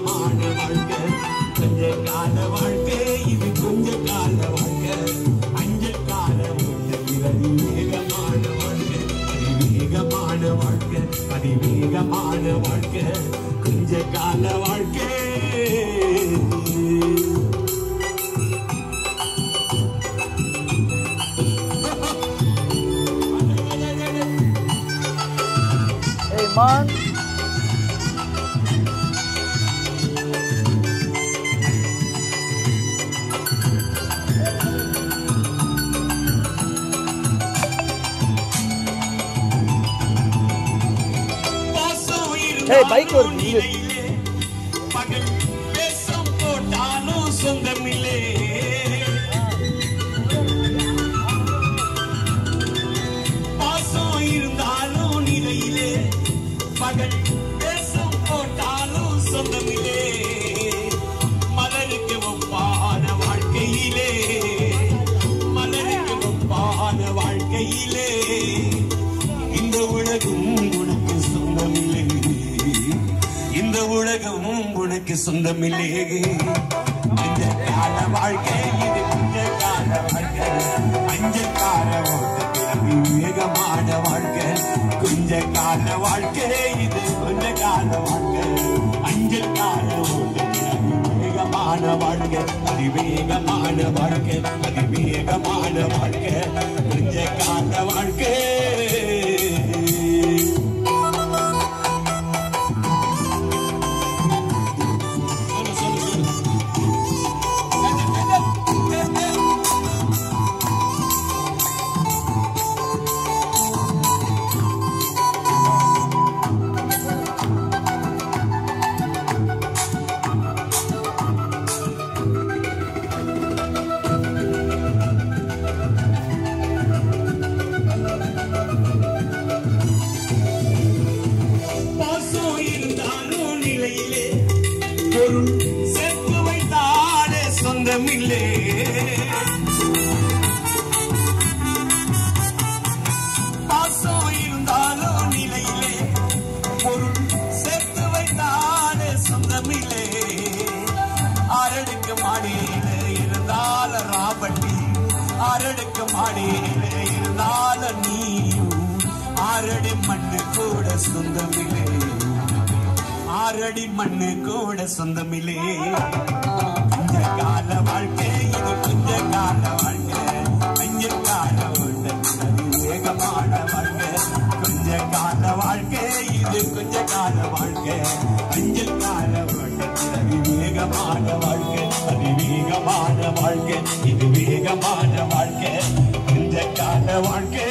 வேகமான வாழ்க்கை கொஞ்ச கால வாழ்க்கை இது கொஞ்ச கால வாழ்க்கை அஞ்சல் கால வேகமான வாழ்க்கை அதிவேகமான வாழ்க்கை அதிவேகமான வாழ்க்கை கொஞ்ச கால வாழ்க்கை Man. Hey, bike or பகல் பேசம் போட்டாலும் சொந்தமில்லே பாசம் இருந்தாலும் நிலையிலே பகல் பேசம் போட்டாலும் சொந்தமில்லே மலருக்கு ஒப்பான வாழ்க்கையிலே மலருக்கு ஒப்பான வாழ்க்கையிலே இந்த உலகம் உனக்கு சொந்தமில்லை இந்த உலகம் உனக்கு சொந்தமில்லை இந்த கால வாழ்க்கை இது கொஞ்ச கால வாழ்க்கை அஞ்சல் கால வேகமான வாழ்க்கை கொஞ்ச கால வாழ்க்கை இது கொஞ்ச கால வாழ்க்கை அஞ்சல் கால வேகமான வாழ்க்கை அதிவேகமான வாழ்க்கை அதிவேகமான வாழ்க்கை கொஞ்ச கால வாழ்க்கை சேர்த்து வைத்தாலே சொந்தமில்லே பாசம் இருந்தாலும் நிலையிலே பொருள் சேர்த்து வைத்தாலே சொந்தமில்லே அரடுக்கு மாடியில இருந்தால ராபட்டி அரடுக்கு மாடியில இருந்தால நீயும் ஆரடி மண்ணு கூட சொந்தமில்லே ஆரடி மண்ணு கூட சொந்தமில்லே கொஞ்ச கால வாழ்க்கை இது கொஞ்ச கால வாழ்க்கை அஞ்சல் கால வேகமான வாழ்க்கை கொஞ்ச கால வாழ்க்கை இது கொஞ்ச கால வாழ்க்கை அஞ்சல் கால வேகமான வாழ்க்கை அதிவேகமான வாழ்க்கை இது வேகமான வாழ்க்கை கொஞ்ச கால வாழ்க்கை